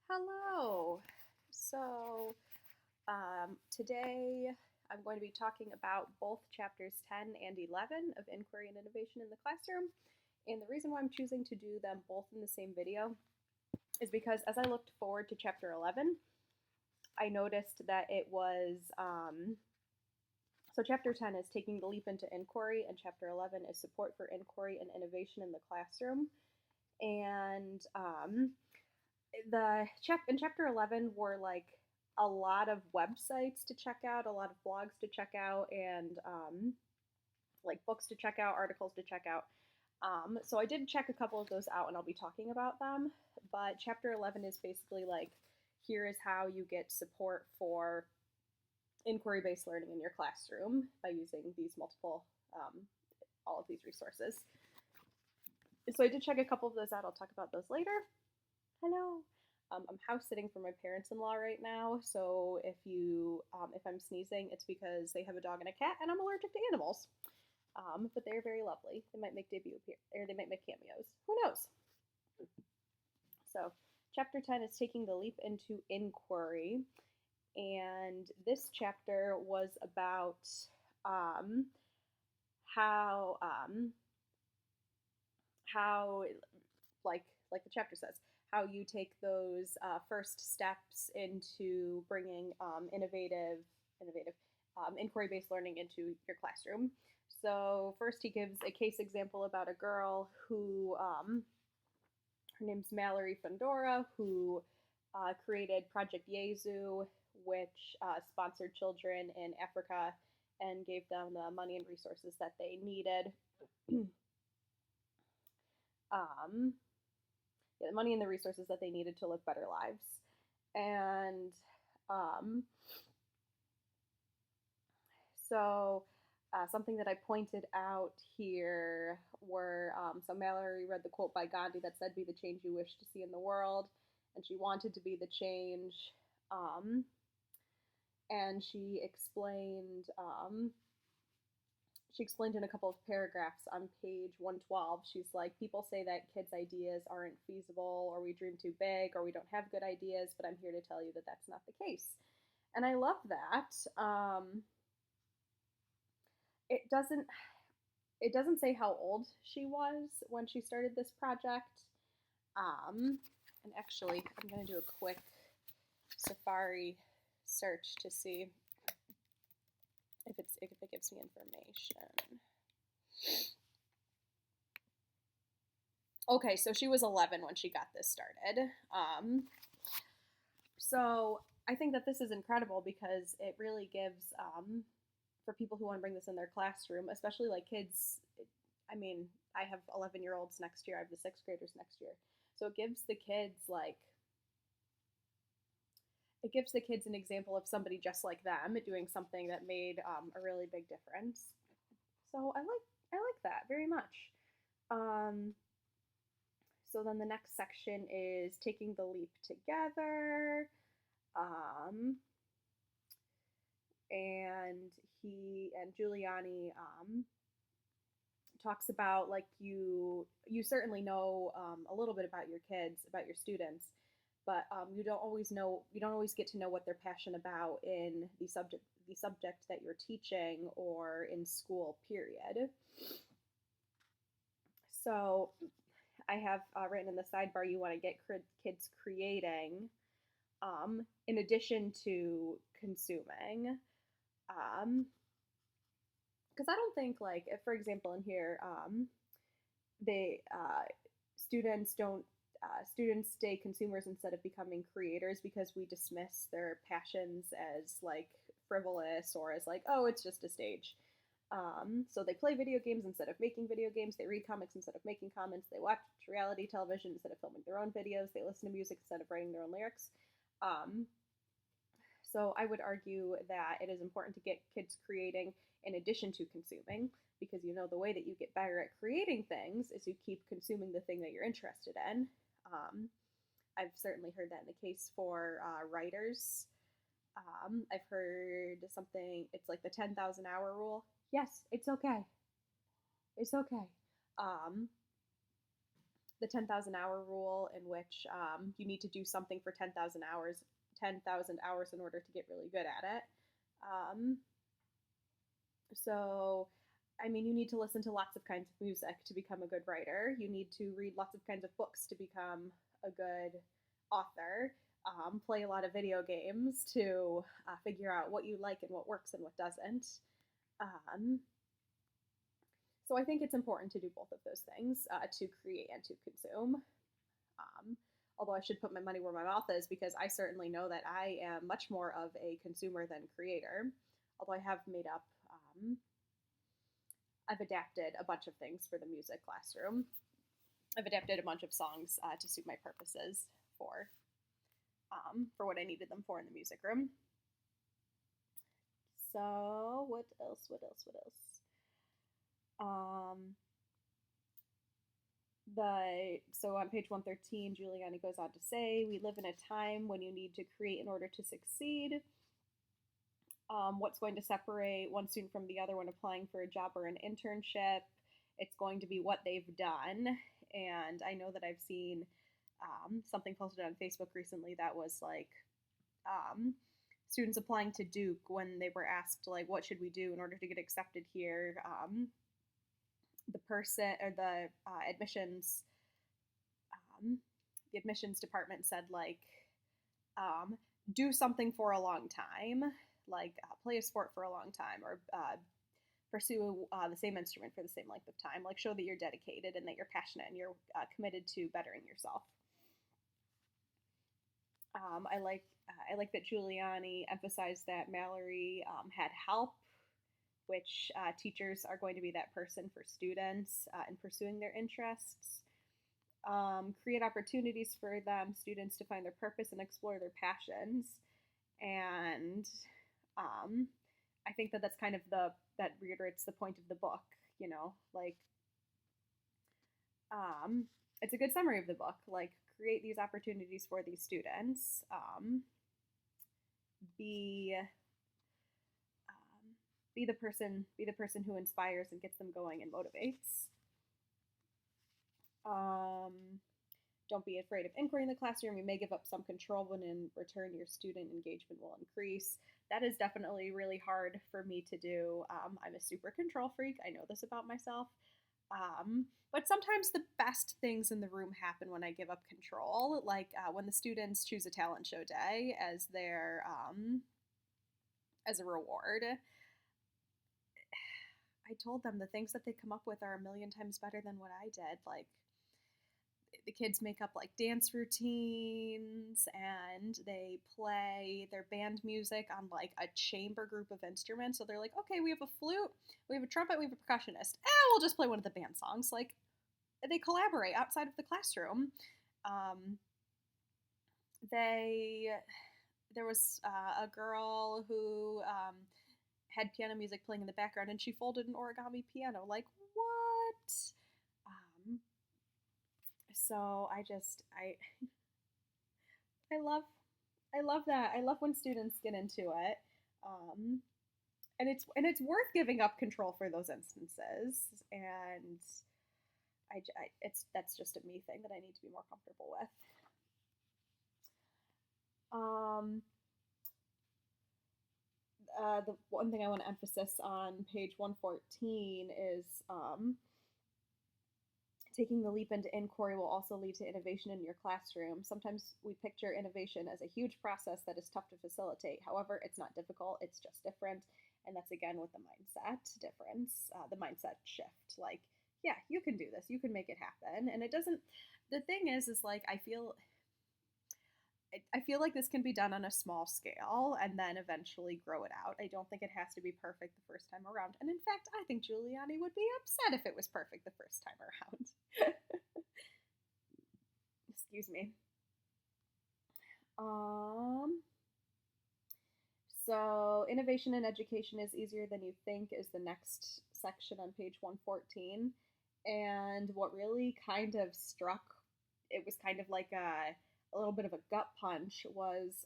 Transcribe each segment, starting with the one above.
Hello. Today I'm going to be talking about both chapters 10 and 11 of Inquiry and Innovation in the Classroom. And the reason why I'm choosing to do them both in the same video is because as I looked forward to chapter 11, I noticed that it was chapter 10 is taking the leap into inquiry, and chapter 11 is support for inquiry and innovation in the classroom. And in chapter 11 were like a lot of websites to check out, a lot of blogs to check out, and like books to check out, articles to check out. So I did check a couple of those out, and I'll be talking about them. But chapter 11 is basically like, here is how you get support for inquiry-based learning in your classroom by using these all of these resources. So I did check a couple of those out. I'll talk about those later. Hello. I'm house sitting for my parents-in-law right now, so if I'm sneezing, it's because they have a dog and a cat, and I'm allergic to animals. But they're very lovely. They might make they might make cameos. Who knows? So, chapter 10 is taking the leap into inquiry, and this chapter was about how like the chapter says, how you take those first steps into bringing innovative inquiry-based learning into your classroom. So first, he gives a case example about a girl who her name's Mallory Fundora, who created Project Yezu, which sponsored children in Africa and gave them the money and resources that they needed. The money and the resources that they needed to live better lives. And something that I pointed out here were so Mallory read the quote by Gandhi that said, "Be the change you wish to see in the world," and she wanted to be the change. And she explained in a couple of paragraphs on page 112, she's like, people say that kids' ideas aren't feasible, or we dream too big, or we don't have good ideas, but I'm here to tell you that that's not the case. And I love that. It doesn't say how old she was when she started this project. And actually, I'm going to do a quick Safari search to see if it gives me information. Okay, so she was 11 when she got this started. So I think that this is incredible because it really gives, for people who want to bring this in their classroom, especially like kids. I mean, I have 11-year-olds next year. I have the 6th graders next year. So it gives the kids an example of somebody just like them doing something that made a really big difference. So I like that very much. So then the next section is taking the leap together. And Giuliani talks about like you certainly know a little bit about your kids, about your students, but you don't always get to know what they're passionate about in the subject that you're teaching or in school, period. So I have written in the sidebar, you want to get kids creating in addition to consuming. Because I don't think, like, if, for example, in here, they students don't students stay consumers instead of becoming creators because we dismiss their passions as like frivolous or as like, oh, it's just a stage. So they play video games instead of making video games. They read comics instead of making comics. They watch reality television instead of filming their own videos. They listen to music instead of writing their own lyrics. So I would argue that it is important to get kids creating in addition to consuming, because the way that you get better at creating things is you keep consuming the thing that you're interested in. I've certainly heard that in the case for writers. I've heard something, it's like the 10,000 hour rule. Yes, it's okay. It's okay. the 10,000 hour rule, in which you need to do something for 10,000 hours in order to get really good at it. Um, so, I mean, you need to listen to lots of kinds of music to become a good writer. You need to read lots of kinds of books to become a good author. Play a lot of video games to figure out what you like and what works and what doesn't. Um, so I think it's important to do both of those things, to create and to consume. Um, Although I should put my money where my mouth is, because I certainly know that I am much more of a consumer than creator. Although I have made up, I've adapted a bunch of things for the music classroom. I've adapted a bunch of songs to suit my purposes for what I needed them for in the music room. So what else? So on page 113, Giuliani goes on to say, "We live in a time when you need to create in order to succeed. What's going to separate one student from the other when applying for a job or an internship? It's going to be what they've done." And I know that I've seen something posted on Facebook recently that was like, students applying to Duke, when they were asked, like, what should we do in order to get accepted here? The person or admissions the admissions department said, like, do something for a long time, like play a sport for a long time, or pursue the same instrument for the same length of time. Like, show that you're dedicated and that you're passionate and you're committed to bettering yourself. I like that Giuliani emphasized that Mallory had help, which teachers are going to be that person for students in pursuing their interests. Create opportunities for students to find their purpose and explore their passions. And I think that that's kind of that reiterates the point of the book, like, it's a good summary of the book. Like, create these opportunities for these students. Be the person who inspires and gets them going and motivates. Don't be afraid of inquiry in the classroom. You may give up some control, but in return, your student engagement will increase. That is definitely really hard for me to do. I'm a super control freak. I know this about myself. But sometimes the best things in the room happen when I give up control, like when the students choose a talent show day as their as a reward. I told them the things that they come up with are a million times better than what I did. Like, the kids make up like dance routines, and they play their band music on like a chamber group of instruments. So they're like, okay, we have a flute, we have a trumpet, we have a percussionist. We'll just play one of the band songs. Like, they collaborate outside of the classroom. There was a girl who had piano music playing in the background, and she folded an origami piano. Like, what? So I love that. I love when students get into it, and it's worth giving up control for those instances. And that's just a me thing that I need to be more comfortable with. The one thing I want to emphasize on page 114 is taking the leap into inquiry will also lead to innovation in your classroom. Sometimes we picture innovation as a huge process that is tough to facilitate. However, it's not difficult, it's just different. And that's, again, with the mindset difference, the mindset shift. Like, yeah, you can do this, you can make it happen. And it doesn't, the thing is like, I feel like this can be done on a small scale and then eventually grow it out. I don't think it has to be perfect the first time around. And in fact, I think Giuliani would be upset if it was perfect the first time around. Excuse me. So innovation in education is easier than you think is the next section on page 114. And what really kind of struck, it was kind of like a little bit of a gut punch, was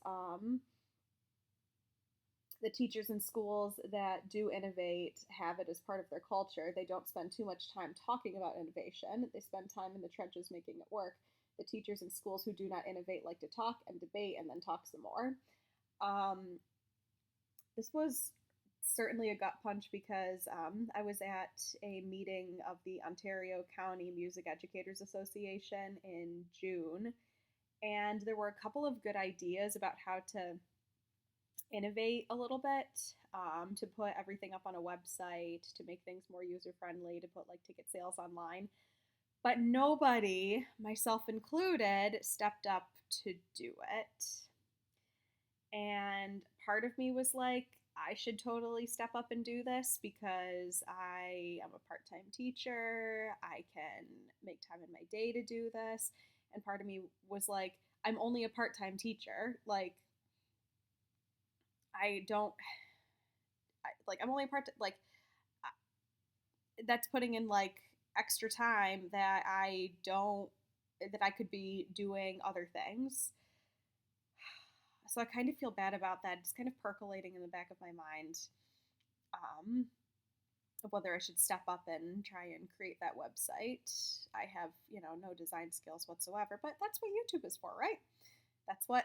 the teachers in schools that do innovate have it as part of their culture. They don't spend too much time talking about innovation. They spend time in the trenches making it work. The teachers in schools who do not innovate like to talk and debate and then talk some more. Um, this was certainly a gut punch because I was at a meeting of the Ontario County Music Educators Association in June, and there were a couple of good ideas about how to innovate a little bit, to put everything up on a website, to make things more user friendly, to put like ticket sales online. But nobody, myself included, stepped up to do it. And part of me was like, I should totally step up and do this because I am a part time teacher. I can make time in my day to do this. And part of me was like, I'm only a part time teacher. Like, I don't, I'm only a part time, like, that's putting in like extra time that I don't, that I could be doing other things. So I kind of feel bad about that. It's kind of percolating in the back of my mind, of whether I should step up and try and create that website. I have, no design skills whatsoever, but that's what YouTube is for, right? That's what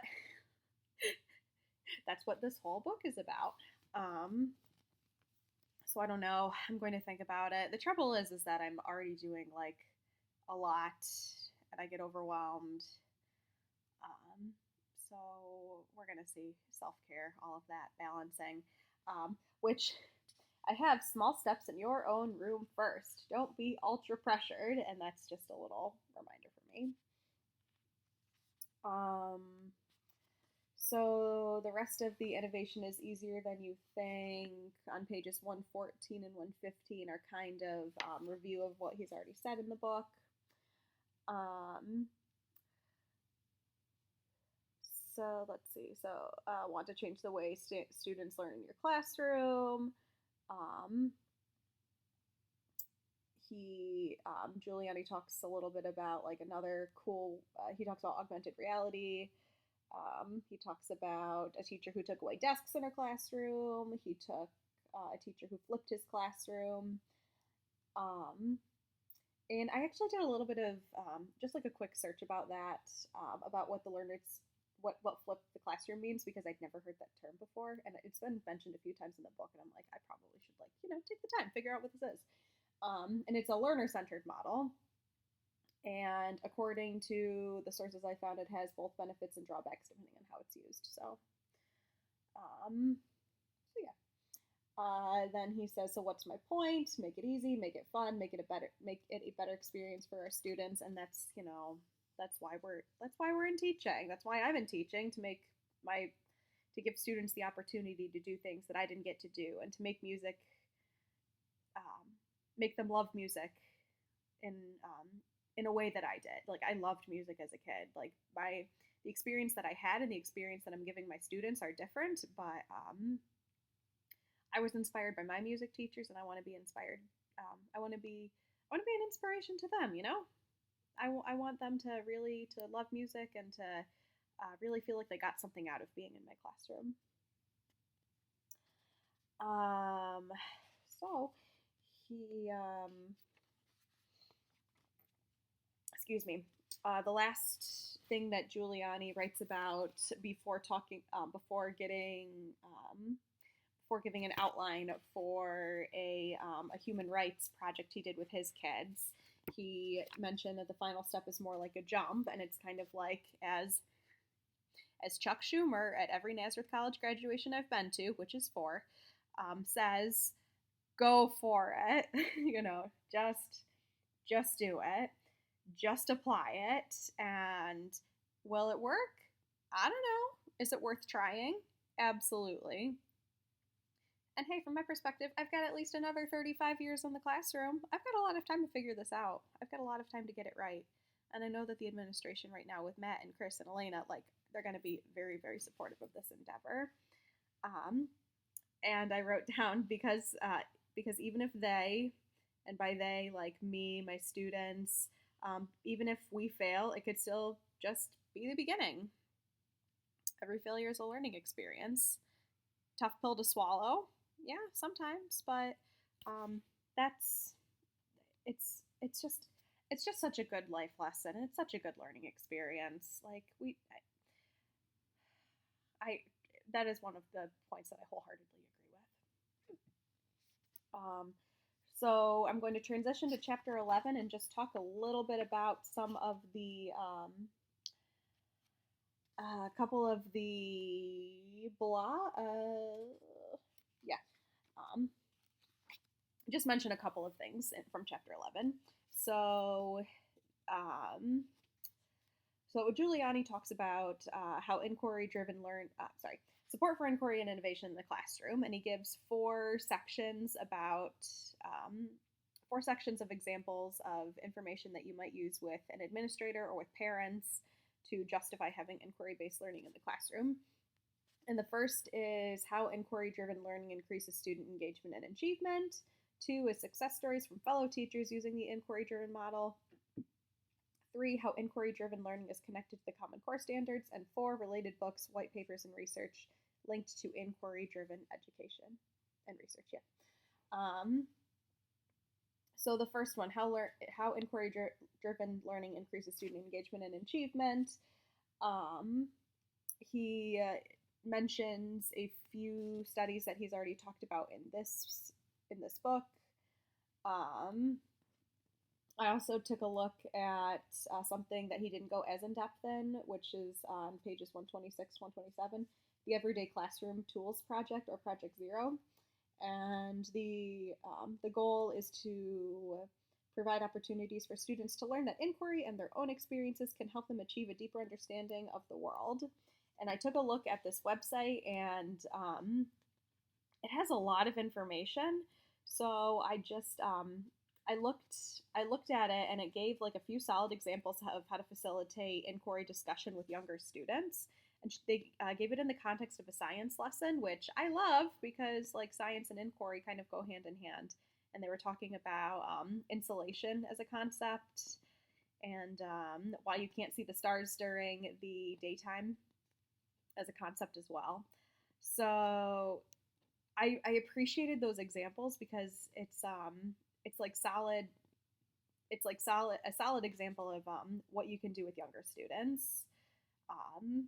that's what this whole book is about. So I don't know. I'm going to think about it. The trouble is that I'm already doing like a lot, and I get overwhelmed. So we're gonna see self-care, all of that balancing, which I have small steps in your own room first. Don't be ultra pressured, and that's just a little reminder for me. So the rest of the innovation is easier than you think. On pages 114 and 115 are kind of review of what he's already said in the book. So let's see. So want to change the way students learn in your classroom. Giuliani talks a little bit about like another cool. He talks about augmented reality. He talks about a teacher who took away desks in her classroom. He took a teacher who flipped his classroom. And I actually did a little bit of just like a quick search about that, about what the learners, what flip the classroom means, because I'd never heard that term before, and it's been mentioned a few times in the book, and I'm like, I probably should take the time, figure out what this is. And it's a learner-centered model, and according to the sources I found, it has both benefits and drawbacks depending on how it's used. So yeah. Then he says, so what's my point? Make it easy, make it fun, make it a better experience for our students, and that's that's why we're in teaching. That's why I'm in teaching, to give students the opportunity to do things that I didn't get to do, and to make music, make them love music in a way that I did. Like, I loved music as a kid. Like, the experience that I had and the experience that I'm giving my students are different, but I was inspired by my music teachers, and I want to be inspired. I want to be an inspiration to them. I want them to really to love music and to really feel like they got something out of being in my classroom. So he, excuse me. The last thing that Giuliani writes about before giving an outline for a human rights project he did with his kids, he mentioned that the final step is more like a jump, and it's kind of like as Chuck Schumer at every Nazareth College graduation I've been to, which is 4, says, go for it. Just do it. Just apply it. And will it work? I don't know. Is it worth trying? Absolutely. And hey, from my perspective, I've got at least another 35 years in the classroom. I've got a lot of time to figure this out. I've got a lot of time to get it right. And I know that the administration right now with Matt and Chris and Elena, they're going to be very, very supportive of this endeavor. And I wrote down because even if they, and by they, like me, my students, even if we fail, it could still just be the beginning. Every failure is a learning experience. tough pill to swallow. Yeah, sometimes, but um, that's it's just such a good life lesson, and it's such a good learning experience. Like I that is one of the points that I wholeheartedly agree with. So I'm going to transition to chapter 11 and just talk a little bit about some of the couple of the yeah um, just mention a couple of things from chapter 11. So um, so Giuliani talks about how inquiry-driven support for inquiry and innovation in the classroom, and he gives um, 4 sections of examples of information that you might use with an administrator or with parents to justify having inquiry-based learning in the classroom. And the first is how inquiry-driven learning increases student engagement and achievement. 2 is success stories from fellow teachers using the inquiry-driven model. 3, how inquiry-driven learning is connected to the Common Core standards. And 4, related books, white papers, and research linked to inquiry-driven education and research. So the first one, how inquiry-driven learning increases student engagement and achievement. He mentions a few studies that he's already talked about in this book. I also took a look at something that he didn't go as in depth in, which is on pages 126, 127, the Everyday Classroom Tools Project, or Project Zero. And the goal is to provide opportunities for students to learn that inquiry and their own experiences can help them achieve a deeper understanding of the world. And I took a look at this website, and it has a lot of information. So I just I looked at it, and it gave like a few solid examples of how to facilitate inquiry discussion with younger students. And they gave it in the context of a science lesson, which I love because like science and inquiry kind of go hand in hand. And they were talking about insulation as a concept, and why you can't see the stars during the daytime as a concept as well. So I appreciated those examples because it's like solid. It's like a solid example of what you can do with younger students,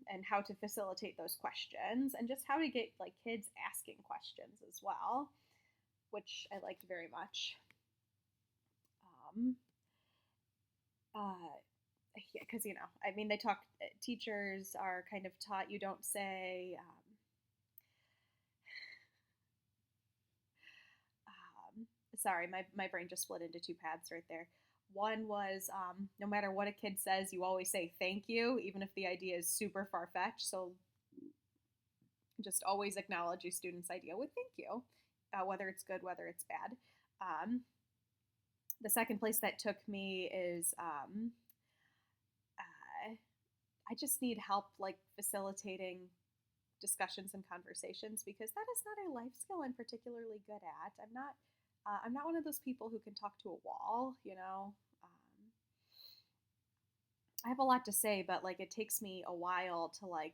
and how to facilitate those questions, and just how to get like kids asking questions as well, which I liked very much. Yeah, because I mean, they talk. Teachers are kind of taught you don't say. Sorry, my brain just split into 2 paths right there. One was no matter what a kid says, you always say thank you, even if the idea is super far fetched. So just always acknowledge your student's idea with thank you, whether it's good, whether it's bad. The second place that took me is I just need help like facilitating discussions and conversations, because that is not a life skill I'm particularly good at. I'm not one of those people who can talk to a wall, I have a lot to say, but like it takes me a while to like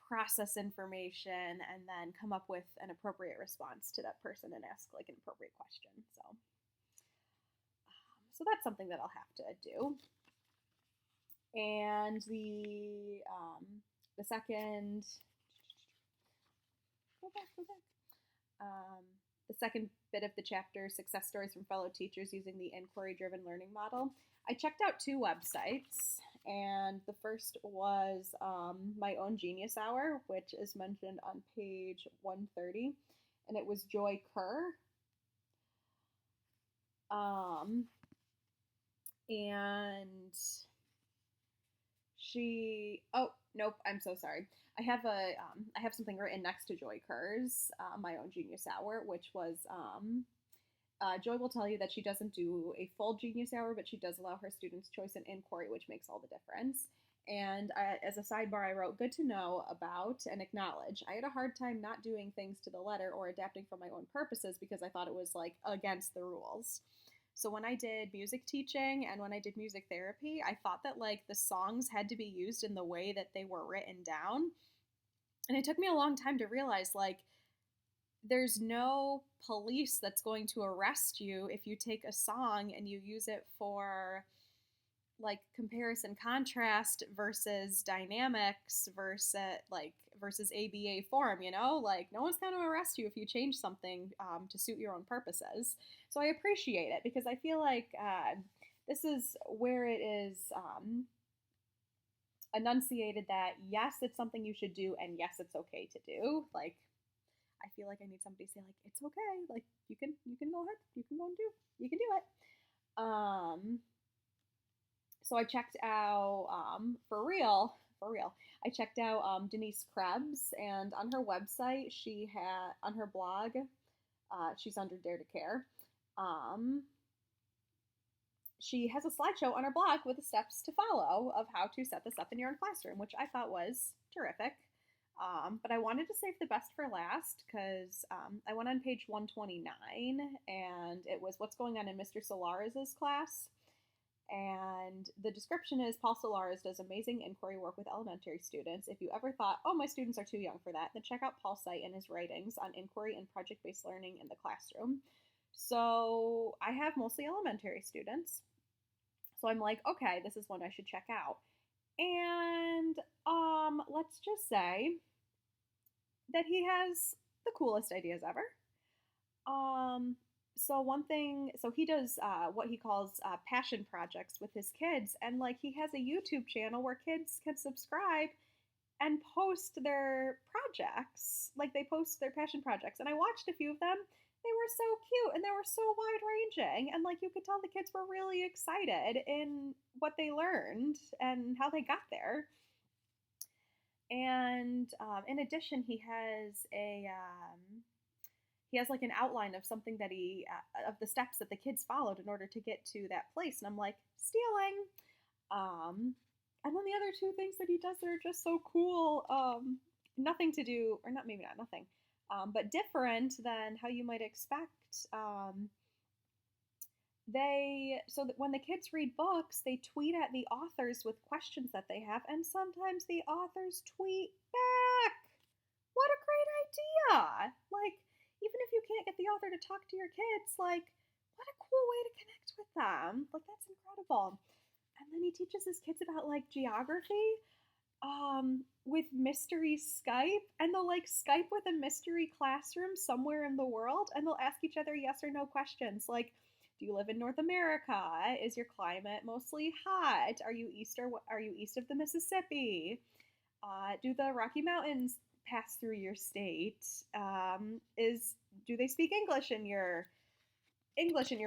process information and then come up with an appropriate response to that person and ask like an appropriate question. So that's something that I'll have to do. And the second, go back. The second bit of the chapter, success stories from fellow teachers using the inquiry-driven learning model. I checked out 2 websites, and the first was my own Genius Hour, which is mentioned on page 130, and it was Joy Kerr. And oh nope, I'm so sorry. I have something written next to Joy Kerr's My Own Genius Hour, which was Joy will tell you that she doesn't do a full Genius Hour, but she does allow her students choice and inquiry, which makes all the difference. And as a sidebar, I wrote, good to know about and acknowledge. I had a hard time not doing things to the letter or adapting for my own purposes because I thought it was like against the rules. So when I did music teaching and when I did music therapy, I thought that like the songs had to be used in the way that they were written down. And it took me a long time to realize, like, there's no police that's going to arrest you if you take a song and you use it for like comparison contrast versus dynamics versus ABA form, like no one's going to arrest you if you change something to suit your own purposes. So I appreciate it because I feel like this is where it is enunciated that yes, it's something you should do, and yes, it's okay to do. Like, I feel like I need somebody to say like it's okay, like you can go ahead, you can do it. So I checked out for real. I checked out Denise Krebs, and on her website, she had on her blog, she's under Dare to Care. She has a slideshow on her blog with the steps to follow of how to set this up in your own classroom, which I thought was terrific. But I wanted to save the best for last because I went on page 129 and it was what's going on in Mr. Solares' class. And the description is Paul Solares does amazing inquiry work with elementary students. If you ever thought, oh, my students are too young for that, then check out Paul's site and his writings on inquiry and project based learning in the classroom. So I have mostly elementary students. So I'm like, okay, this is one I should check out. And let's just say that he has the coolest ideas ever. So he does what he calls passion projects with his kids, and like he has a YouTube channel where kids can subscribe and post their projects. Like they post their passion projects, and I watched a few of them. They were so cute and they were so wide ranging, and like you could tell the kids were really excited in what they learned and how they got there. And in addition, he has like an outline of something that of the steps that the kids followed in order to get to that place, and I'm like, stealing. And then the other two things that he does that are just so cool, nothing to do, or not, maybe not nothing, but different than how you might expect. So that when the kids read books, they tweet at the authors with questions that they have, and sometimes the authors tweet back. What a great idea! Like, even if you can't get the author to talk to your kids, like, what a cool way to connect with them. Like, that's incredible. And then he teaches his kids about like geography with mystery Skype, and they'll like Skype with a mystery classroom somewhere in the world, and they'll ask each other yes or no questions like, do you live in North America? Is your climate mostly hot? Are you east of the Mississippi? Do the Rocky Mountains pass through your state? Do they speak English in your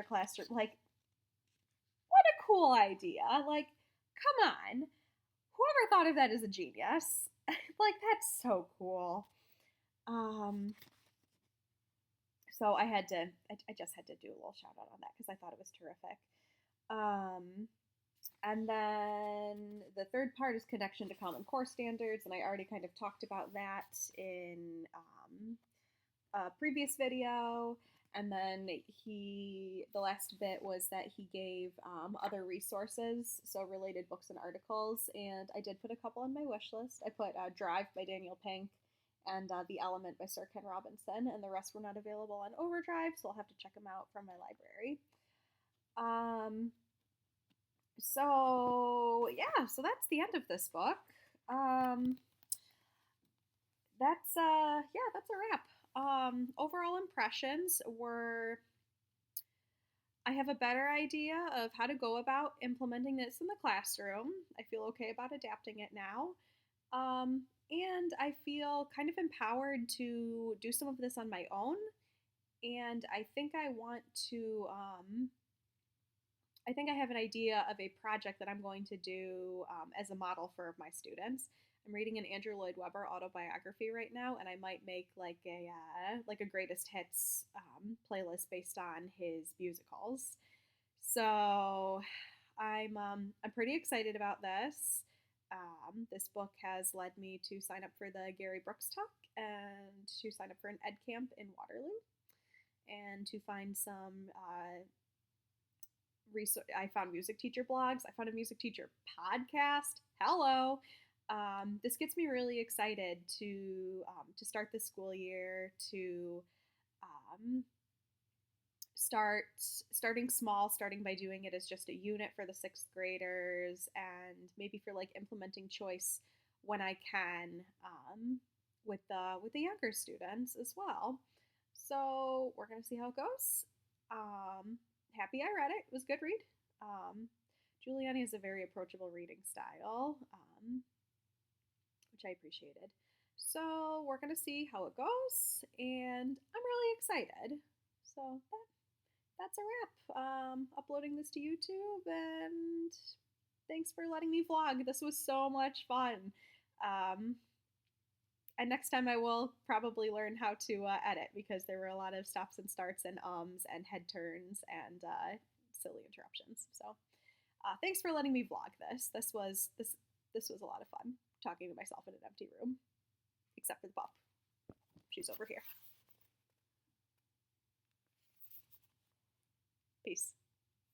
classroom? Like, what a cool idea! Like, come on, whoever thought of that is a genius. Like, that's so cool. So I just had to do a little shout out on that because I thought it was terrific. And then the third part is connection to Common Core standards, and I already kind of talked about that in a previous video. And then the last bit was that he gave other resources, so related books and articles, and I did put a couple on my wish list. I put Drive by Daniel Pink and The Element by Sir Ken Robinson, and the rest were not available on Overdrive, so I'll have to check them out from my library. So that's the end of this book. That's a wrap. Overall impressions were, I have a better idea of how to go about implementing this in the classroom. I feel okay about adapting it now. And I feel kind of empowered to do some of this on my own. And I think I want to, I think I have an idea of a project that I'm going to do as a model for my students. I'm reading an Andrew Lloyd Webber autobiography right now, and I might make like a greatest hits playlist based on his musicals. So I'm pretty excited about this. This book has led me to sign up for the Gary Brooks Talk and to sign up for an ed camp in Waterloo and to find some I found music teacher blogs. I found a music teacher podcast. Hello. This gets me really excited to start the school year, to um, starting small, starting by doing it as just a unit for the sixth graders, and maybe for like implementing choice when I can, with the younger students as well. So we're gonna see how it goes. Happy I read it. It was a good read. Um, Giuliani has a very approachable reading style, which I appreciated. So we're gonna see how it goes, and I'm really excited. So that's a wrap. Uploading this to YouTube, and thanks for letting me vlog. This was so much fun. Um, and next time I will probably learn how to edit, because there were a lot of stops and starts and ums and head turns and silly interruptions. So thanks for letting me vlog this. This was a lot of fun talking to myself in an empty room, except for the pup. She's over here. Peace.